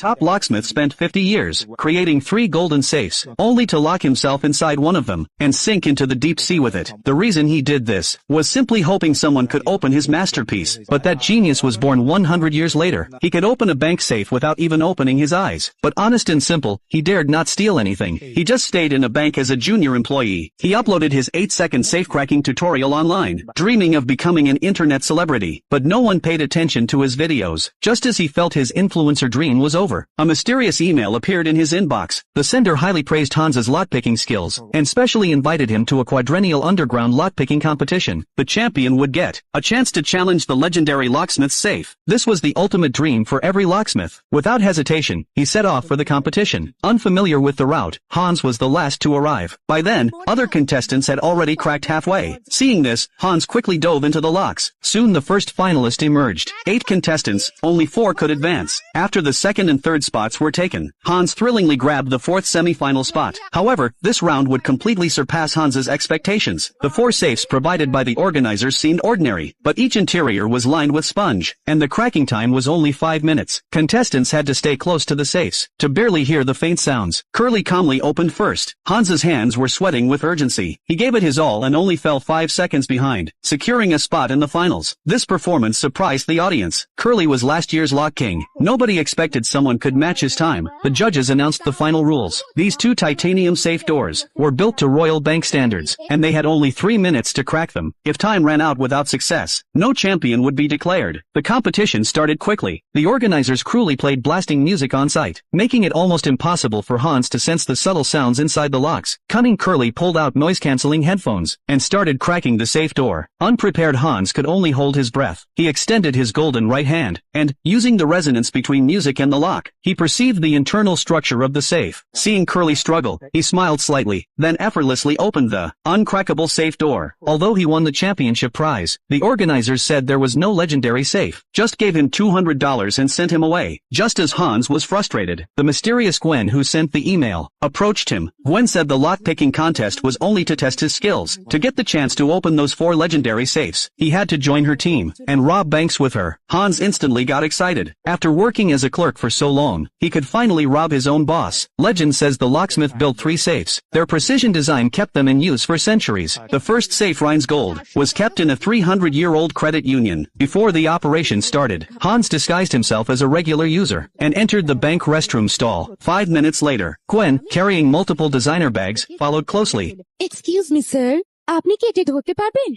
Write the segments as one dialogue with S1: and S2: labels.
S1: top locksmith spent 50 years creating 3 golden safes, only to lock himself inside one of them and sink into the deep sea with it. The reason he did this was simply hoping someone could open his masterpiece, but that genius was born 100 years later. He could open a bank safe without even opening his eyes. But honest and simple, he dared not steal anything. He just stayed in a bank as a junior employee. He uploaded his 8-second safe cracking tutorial online, dreaming of becoming an internet celebrity. But no one paid attention to his videos. Just as he felt his influencer dream was over, a mysterious email appeared in his inbox. The sender highly praised Hans's lockpicking skills, and specially invited him to a quadrennial underground lockpicking competition. The champion would get a chance to challenge the legendary locksmith's safe. This was the ultimate dream for every locksmith. Without hesitation, he set off for the competition. Unfamiliar with the route, Hans was the last to arrive. By then, other contestants had already cracked halfway. Seeing this, Hans quickly dove into the locks. Soon the first finalist emerged. 8 contestants, only 4 could advance. After the second and third spots were taken, Hans thrillingly grabbed the 4th semi-final spot. However, this round would completely surpass Hans's expectations. The 4 safes provided by the organizers seemed ordinary, but each interior was lined with sponge, and the cracking time was only 5 minutes. Contestants had to stay close to the safes to barely hear the faint sounds. Curly calmly opened first. Hans's hands were sweating with urgency. He gave it his all and only fell 5 seconds behind, securing a spot in the finals. This performance surprised the audience. Curly was last year's lock king. Nobody expected someone could match his time. The judges announced the final rules. These 2 titanium safe doors were built to Royal Bank standards, and they had only 3 minutes to crack them. If time ran out without success, no champion would be declared. The competition started quickly. The organizers cruelly played blasting music on site, making it almost impossible for Hans to sense the subtle sounds inside the locks. Cunning Curly pulled out noise-canceling headphones and started cracking the safe door. Unprepared Hans could only hold his breath. He extended his golden right hand, and, using the resonance between music and the lock, he perceived the internal structure of the safe. Seeing Curly struggle, he smiled slightly, then effortlessly opened the uncrackable safe door. Although he won the championship prize, the organizers said there was no legendary safe, just gave him $200 and sent him away. Just as Hans was frustrated, the mysterious Gwen who sent the email approached him. Gwen said the lock-picking contest was only to test his skills. To get the chance to open those 4 legendary safes, he had to join her team and rob banks with her. Hans instantly got excited. After working as a clerk for so long, he could finally rob his own boss. Legend says the locksmith built 3 safes. Their precision design kept them in use for centuries. The first safe, Rhines Gold, was kept in a 300-year-old credit union. Before the operation started, Hans disguised himself as a regular user and entered the bank restroom stall. 5 minutes later, Gwen, carrying multiple designer bags, followed closely.
S2: Excuse me, sir. আপনি কি এটা ধরতে পারবেন?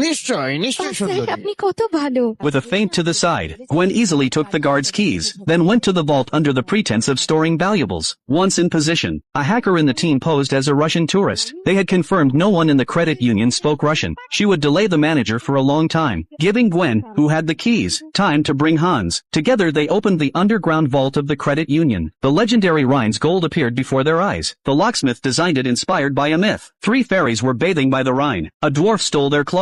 S3: নিশ্চয় নিশ্চয় সুন্দরী।
S2: আপনি কত ভালো।
S1: With a feint to the side, Gwen easily took the guard's keys, then went to the vault under the pretense of storing valuables. Once in position, a hacker in the team posed as a Russian tourist. They had confirmed no one in the credit union spoke Russian. She would delay the manager for a long time, giving Gwen, who had the keys, time to bring Hans. Together they opened the underground vault of the credit union. The legendary Rhines Gold appeared before their eyes. The locksmith designed it inspired by a myth. 3 fairies were bathing by the Rhine. A dwarf stole their clothes.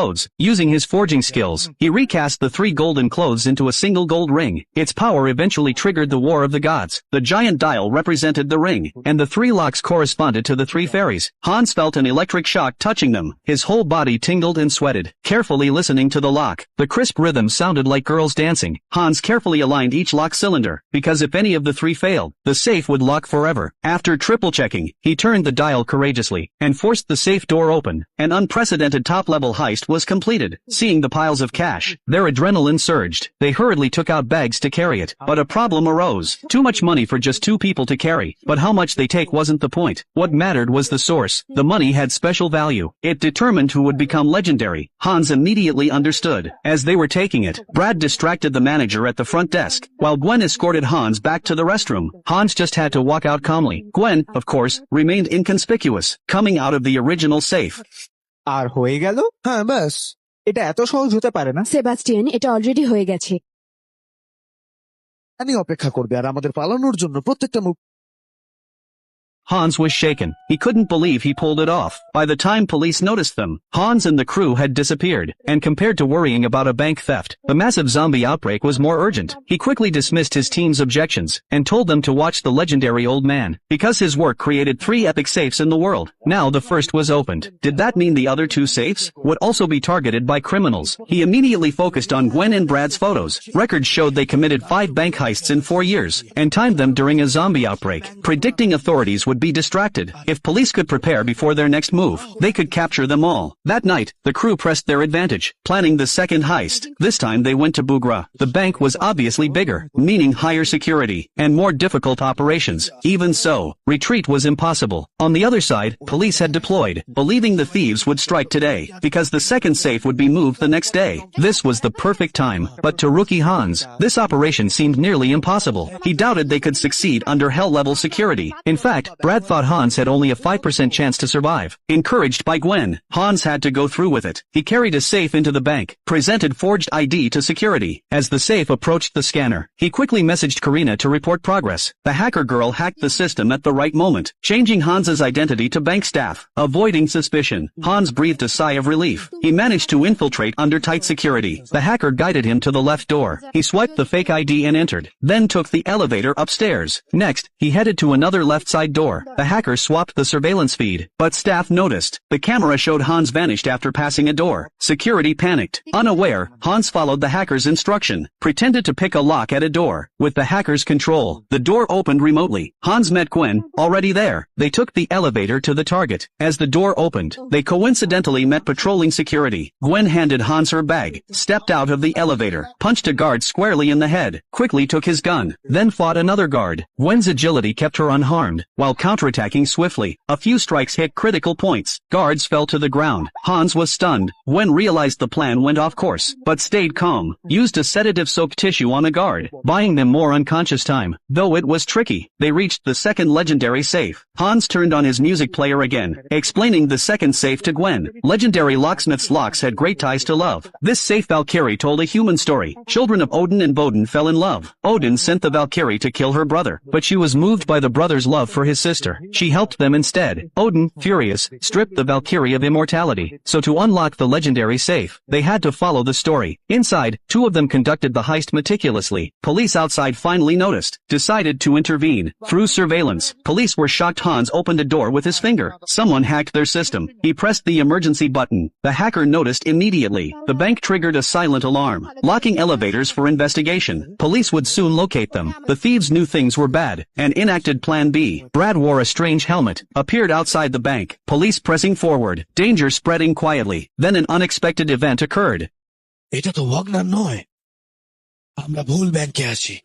S1: Using his forging skills, he recast the 3 golden clothes into a single gold ring. Its power eventually triggered the War of the Gods. The giant dial represented the ring, and the 3 locks corresponded to the 3 fairies. Hans felt an electric shock touching them. His whole body tingled and sweated, carefully listening to the lock. The crisp rhythm sounded like girls dancing. Hans carefully aligned each lock cylinder, because if any of the 3 failed, the safe would lock forever. After triple-checking, he turned the dial courageously, and forced the safe door open. An unprecedented top-level heist was completed. Seeing the piles of cash, their adrenaline surged. They hurriedly took out bags to carry it. But a problem arose. Too much money for just 2 people to carry. But how much they take wasn't the point. What mattered was the source. The money had special value. It determined who would become legendary. Hans immediately understood. As they were taking it, Brad distracted the manager at the front desk, while Gwen escorted Hans back to the restroom. Hans just had to walk out calmly. Gwen, of course, remained inconspicuous, coming out of the original safe.
S3: আর হয়ে গেল? হ্যাঁ ব্যাস, এটা এত সহজ হতে পারে না।
S2: সেবাস্টিয়ান, এটা অলরেডি হয়ে গেছে।
S3: আমি অপেক্ষা করবে আর আমাদের পালানোর জন্য প্রত্যেকটা মুখ
S1: Hans was shaken. He couldn't believe he pulled it off. By the time police noticed them, Hans and the crew had disappeared. And compared to worrying about a bank theft, the massive zombie outbreak was more urgent. He quickly dismissed his team's objections and told them to watch the legendary old man, because his work created 3 epic safes in the world. Now the first was opened. Did that mean the other 2 safes would also be targeted by criminals? He immediately focused on Gwen and Brad's photos. Records showed they committed 5 bank heists in 4 years, and timed them during a zombie outbreak, predicting authorities would be distracted. If police could prepare before their next move, they could capture them all. That night, the crew pressed their advantage, planning the second heist. This time they went to Bugra. The bank was obviously bigger, meaning higher security, and more difficult operations. Even so, retreat was impossible. On the other side, police had deployed, believing the thieves would strike today, because the second safe would be moved the next day. This was the perfect time, but to rookie Hans, this operation seemed nearly impossible. He doubted they could succeed under hell-level security. In fact, Brad thought Hans had only a 5% chance to survive. Encouraged by Gwen, Hans had to go through with it. He carried a safe into the bank, presented forged ID to security. As the safe approached the scanner, he quickly messaged Karina to report progress. The hacker girl hacked the system at the right moment, changing Hans's identity to bank staff. Avoiding suspicion, Hans breathed a sigh of relief. He managed to infiltrate under tight security. The hacker guided him to the left door. He swiped the fake ID and entered, then took the elevator upstairs. Next, he headed to another left side door. The hacker swapped the surveillance feed, but staff noticed. The camera showed Hans vanished after passing a door. Security panicked. Unaware, Hans followed the hacker's instruction, pretended to pick a lock at a door. With the hacker's control, the door opened remotely. Hans met Gwen, already there. They took the elevator to the target. As the door opened, they coincidentally met patrolling security. Gwen handed Hans her bag, stepped out of the elevator, punched a guard squarely in the head, quickly took his gun, then fought another guard. Gwen's agility kept her unharmed, while counterattacking swiftly. A few strikes hit critical points. Guards fell to the ground. Hans was stunned. Gwen realized the plan went off course, but stayed calm, used a sedative-soaked tissue on a guard, buying them more unconscious time. Though it was tricky, they reached the second legendary safe. Hans turned on his music player again, explaining the second safe to Gwen. Legendary locksmith's locks had great ties to love. This safe Valkyrie told a human story. Children of Odin and Bodin fell in love. Odin sent the Valkyrie to kill her brother, but she was moved by the brother's love for his sister. She helped them instead. Odin, furious, stripped the Valkyrie of immortality. So to unlock the legendary safe, they had to follow the story. Inside, 2 of them conducted the heist meticulously. Police outside finally noticed, decided to intervene. Through surveillance, police were shocked Hans opened a door with his finger. Someone hacked their system. He pressed the emergency button. The hacker noticed immediately. The bank triggered a silent alarm, locking elevators for investigation. Police would soon locate them. The thieves knew things were bad, and enacted Plan B. Brad wore a strange helmet, appeared outside the bank. Police pressing forward, danger spreading quietly. Then an unexpected event occurred.
S4: এটা তো Wagner নয় আমরা ভুল ব্যাংকে আছি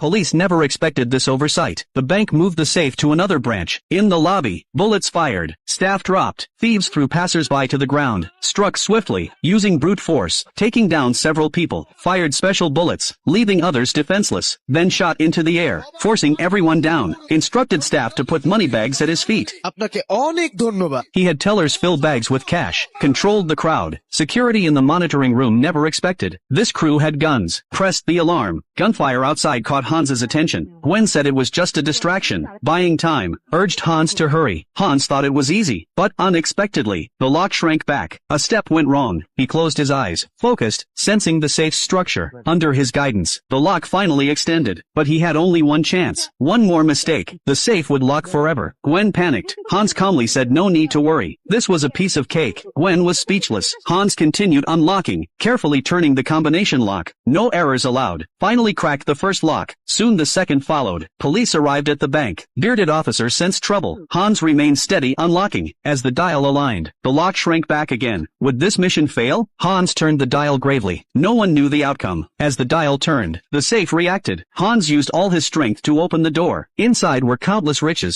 S1: Police never expected this oversight. The bank moved the safe to another branch. In the lobby, bullets fired. Staff dropped. Thieves threw passers-by to the ground. Struck swiftly, using brute force, taking down several people. Fired special bullets, leaving others defenseless. Then shot into the air, forcing everyone down. Instructed staff to put money bags at his feet.
S3: আপনাকে অনেক ধন্যবাদ
S1: He had tellers fill bags with cash, controlled the crowd. Security in the monitoring room never expected. This crew had guns. Pressed the alarm. Gunfire outside caught Hans's attention. Gwen said it was just a distraction, buying time, urged Hans to hurry. Hans thought it was easy, but unexpectedly, the lock shrank back. A step went wrong. He closed his eyes, focused, sensing the safe's structure. Under his guidance, the lock finally extended, but he had only one chance. One more mistake, the safe would lock forever. Gwen panicked. Hans calmly said no need to worry. This was a piece of cake. Gwen was speechless. Hans continued unlocking, carefully turning the combination lock. No errors allowed. Finally cracked the first lock. Soon the second followed. Police arrived at the bank. Bearded officer sensed trouble. Hans remained steady unlocking. As the dial aligned, the lock shrank back again. Would this mission fail? Hans turned the dial gravely. No one knew the outcome. As the dial turned, the safe reacted. Hans used all his strength to open the door. Inside were countless riches.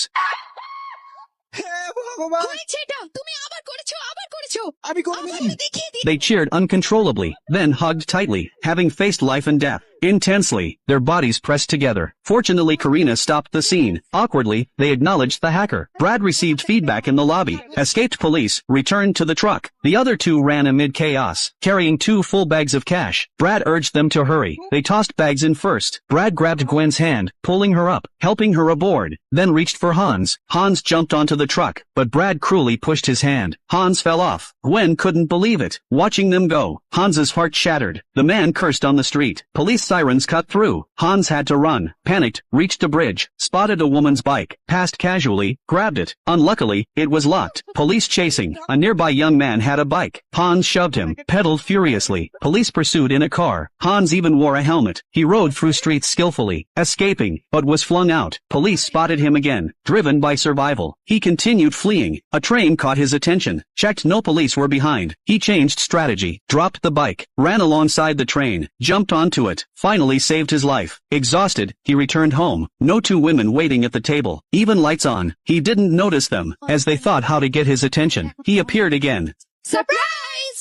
S1: They cheered uncontrollably, then hugged tightly, having faced life and death. intensely, their bodies pressed together. Fortunately, Karina stopped the scene. Awkwardly, they acknowledged the hacker. Brad received feedback in the lobby. Escaped police, returned to the truck. The other two ran amid chaos, carrying 2 full bags of cash. Brad urged them to hurry. They tossed bags in first. Brad grabbed Gwen's hand, pulling her up, helping her aboard, then reached for Hans. Hans jumped onto the truck, but Brad cruelly pushed his hand. Hans fell off. Gwen couldn't believe it. Watching them go, Hans's heart shattered. The man cursed on the street. Police sirens cut through. Hans had to run. Panicked, reached a bridge, spotted a woman's bike, passed casually, grabbed it. Unluckily, it was locked. Police chasing. A nearby young man had a bike. Hans shoved him, pedaled furiously. Police pursued in a car. Hans even wore a helmet. He rode through streets skillfully, escaping, but was flung out. Police spotted him again, driven by survival. He continued fleeing. A train caught his attention. Checked no police were behind. He changed strategy, dropped the bike, ran alongside the train, jumped onto it, finally saved his life. Exhausted, he returned home. No 2 women waiting at the table, even lights on. He didn't notice them, as they thought how to get his attention. He appeared again.
S2: Surprise!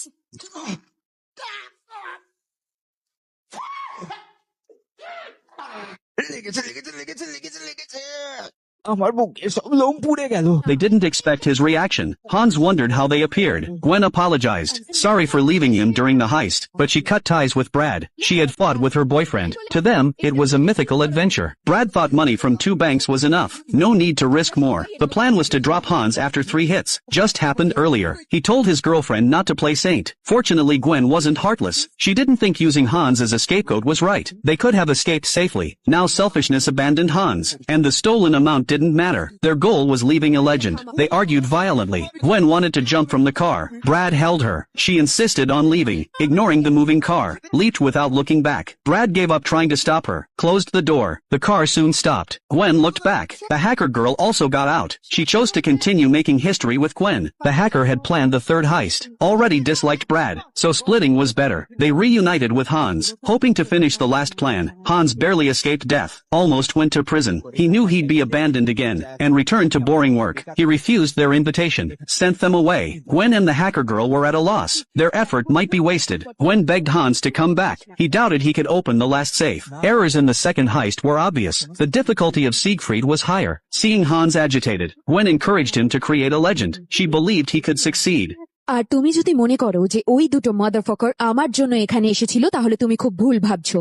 S3: আমার বুকে সব লোম পুড়ে গেল।
S1: They didn't expect his reaction. Hans wondered how they appeared. Gwen apologized, sorry for leaving him during the heist, but she cut ties with Brad. She had fought with her boyfriend. To them, it was a mythical adventure. Brad thought money from 2 banks was enough. No need to risk more. The plan was to drop Hans after 3 hits. Just happened earlier. He told his girlfriend not to play saint. Fortunately, Gwen wasn't heartless. She didn't think using Hans as a scapegoat was right. They could have escaped safely. Now selfishness abandoned Hans, and the stolen amount didn't matter. Their goal was leaving a legend. They argued violently. Gwen wanted to jump from the car. Brad held her. She insisted on leaving, ignoring the moving car, leaped without looking back. Brad gave up trying to stop her, closed the door. The car soon stopped. Gwen looked back. The hacker girl also got out. She chose to continue making history with Gwen. The hacker had planned the 3rd heist. Already disliked Brad, so splitting was better. They reunited with Hans, hoping to finish the last plan. Hans barely escaped death, almost went to prison. He knew he'd be abandoned again, and returned to boring work. He refused their invitation, sent them away. Gwen and the hacker girl were at a loss. Their effort might be wasted. Gwen begged Hans to come back. He doubted he could open the last safe. Errors in the 2nd heist were obvious. The difficulty of Siegfried was higher. Seeing Hans agitated, Gwen encouraged him to create a legend. She believed he could succeed.
S2: আর তুমি যদি মনে করো যে ওই দুটো মাদারফাকার আমার জন্য এখানে এসেছিল তাহলে তুমি খুব ভুল ভাবছো।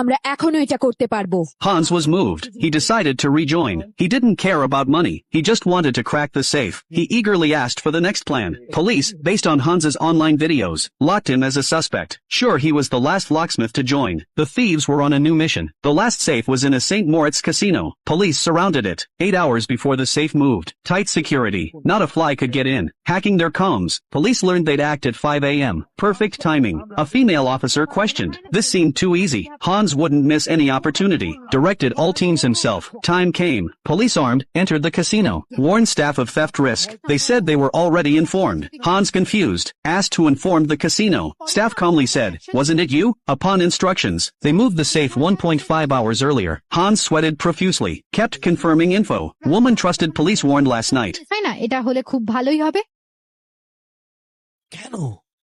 S2: আমরা এখনো এটা করতে পারবো।
S1: Hans was moved. He decided to rejoin. He didn't care about money. He just wanted to crack the safe. He eagerly asked for the next plan. Police, based on Hans's online videos, locked him as a suspect. Sure, he was the last locksmith to join. The thieves were on a new mission. The last safe was in a St. Moritz casino. Police surrounded it. 8 hours before the safe moved. Tight security. Not a fly could get in. Hacking their comms. Police learned they'd act at 5 a.m. Perfect timing. A female officer questioned. This seemed too easy. Hans wouldn't miss any opportunity. Directed all teams himself. Time came. Police armed, entered the casino. Warned staff of theft risk. They said they were already informed. Hans confused. Asked who informed the casino. Staff calmly said, wasn't it you? Upon instructions, they moved the safe 1.5 hours earlier. Hans sweated profusely. Kept confirming info. Woman trusted police warned last night.
S2: তাই না, এটা হলে খুব ভালোই হবে।
S4: কেন?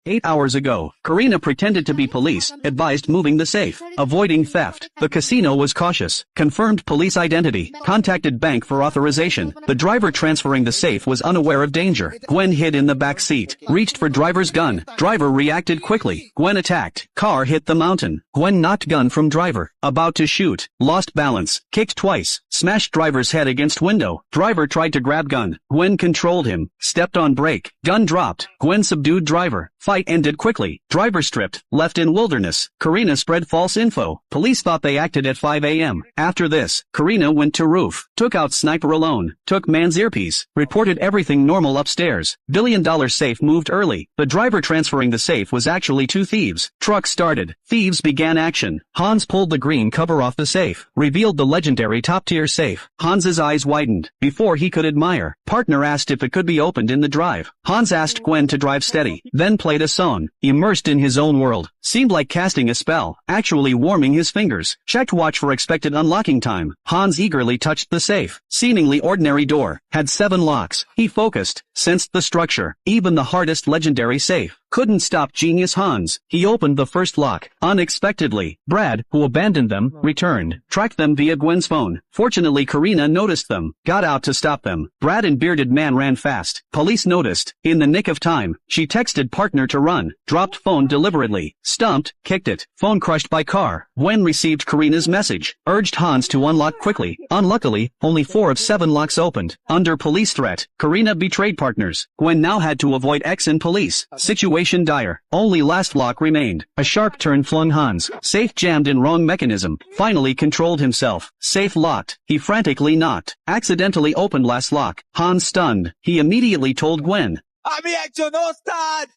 S1: 8 hours ago, Karina pretended to be police, advised moving the safe, avoiding theft. The casino was cautious, confirmed police identity, contacted bank for authorization. The driver transferring the safe was unaware of danger. Gwen hid in the back seat, reached for driver's gun. Driver reacted quickly. Gwen attacked. Car hit the mountain. Gwen knocked gun from driver, about to shoot, lost balance, kicked twice, smashed driver's head against window. Driver tried to grab gun. Gwen controlled him, stepped on brake, gun dropped. Gwen subdued driver. Fight ended quickly. Driver stripped, left in wilderness. Karina spread false info. Police thought they acted at 5 a.m. After this, Karina went to roof, took out sniper alone, took man's earpiece, reported everything normal upstairs. $1 billion safe moved early. The driver transferring the safe was actually 2 thieves. Truck started. Thieves began action. Hans pulled the green cover off the safe, revealed the legendary top-tier safe. Hans's eyes widened. Before he could admire, partner asked if it could be opened in the drive. Hans asked Gwen to drive steady, then played a song, immersed in his own world. Seemed like casting a spell, actually warming his fingers. Checked watch for expected unlocking time. Hans eagerly touched the safe. Seemingly ordinary door. Had 7 locks. He focused. Sensed the structure. Even the hardest legendary safe couldn't stop genius Hans. He opened the first lock. Unexpectedly, Brad, who abandoned them, returned. Tracked them via Gwen's phone. Fortunately, Karina noticed them. Got out to stop them. Brad and bearded man ran fast. Police noticed. In the nick of time, she texted partner to run. Dropped phone deliberately. Stumped, kicked it. Phone crushed by car. Gwen received Karina's message. Urged Hans to unlock quickly. Unluckily, only 4 of 7 locks opened. Under police threat, Karina betrayed partners. Gwen now had to avoid X and police. Situation dire. Only last lock remained. A sharp turn flung Hans. Safe jammed in wrong mechanism. Finally controlled himself. Safe locked. He frantically knocked. Accidentally opened last lock. Hans stunned. He immediately told Gwen.
S3: আমি একজন ওস্তাদ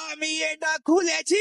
S3: আমি এটা খুলেছি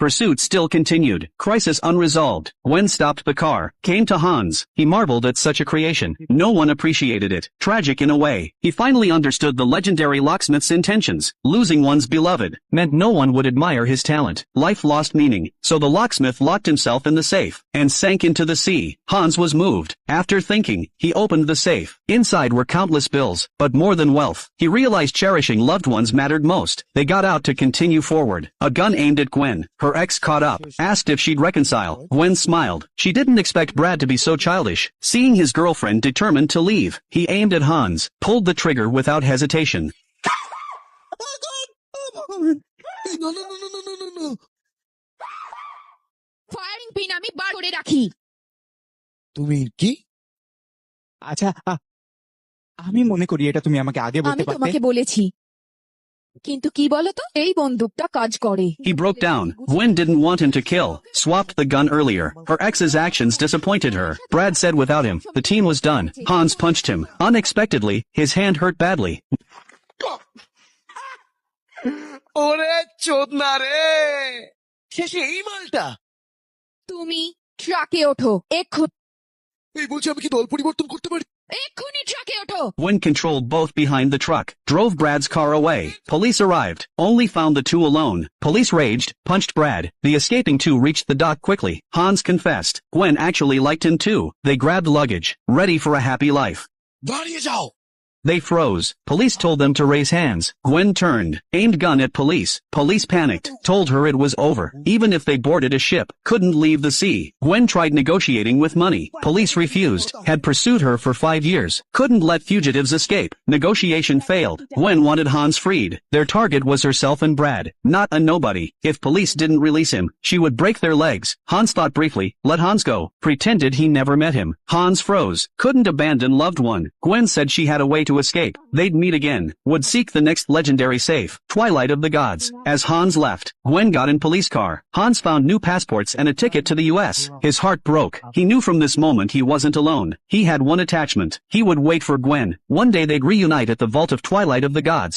S1: Pursuit still continued. Crisis unresolved. Gwen stopped the car. Came to Hans. He marveled at such a creation. No one appreciated it. Tragic in a way. He finally understood the legendary locksmith's intentions. Losing one's beloved meant no one would admire his talent. Life lost meaning. So the locksmith locked himself in the safe and sank into the sea. Hans was moved. After thinking, he opened the safe. Inside were countless bills, but more than wealth. He realized cherishing loved ones mattered most. They got out to continue forward. A gun aimed at Gwen. Her ex caught up, asked if she'd reconcile. Gwen smiled. She didn't expect Brad to be so childish. Seeing his girlfriend determined to leave, he aimed at Hans, pulled the trigger without hesitation.
S4: No, no, no, no, no, no, no, no.
S2: Firing pin আমি বার করে রাখি।
S4: তুমি কি?
S3: আচ্ছা আমি মনে করি এটা তুমি আমাকে আগে বলতে
S2: আমি
S3: পারতে
S2: তোমাকে বলেছি, কিন্তু কি বলতো, এই বন্দুকটা কাজ করে।
S1: He broke down. Gwen didn't want him to kill. Swapped the gun earlier. Her ex's actions disappointed her. Brad said without him, the team was done. Hans punched him. Unexpectedly, his hand hurt badly.
S4: ওরে চোদনা রে শেষে এই মালটা
S2: তুমি ট্রাকে ওঠো এক্ষুনি,
S4: এই বলছি আমি কি দল পরিবর্তন করতে পারি
S2: এক্ষুনি ট্রাকে ওঠো।
S1: Gwen controlled both behind the truck, drove Brad's car away. Police arrived, only found the two alone. Police raged, punched Brad. The escaping two reached the dock quickly. Hans confessed. Gwen actually liked him too. They grabbed luggage, ready for a happy life.
S4: দাঁড়িয়ে যাও
S1: They froze. Police told them to raise hands. Gwen turned, aimed gun at police. Police panicked, told her it was over. Even if they boarded a ship, couldn't leave the sea. Gwen tried negotiating with money. Police refused, had pursued her for 5 years. Couldn't let fugitives escape. Negotiation failed. Gwen wanted Hans freed. Their target was herself and Brad, not a nobody. If police didn't release him, she would break their legs. Hans thought briefly, let Hans go. Pretended he never met him. Hans froze. Couldn't abandon loved one. Gwen said she had a way to escape. They'd meet again. Would seek the next legendary safe. Twilight of the Gods. As Hans left, Gwen got in police car. Hans found new passports and a ticket to the US. His heart broke. He knew from this moment he wasn't alone. He had one attachment. He would wait for Gwen. One day they'd reunite at the vault of Twilight of the Gods.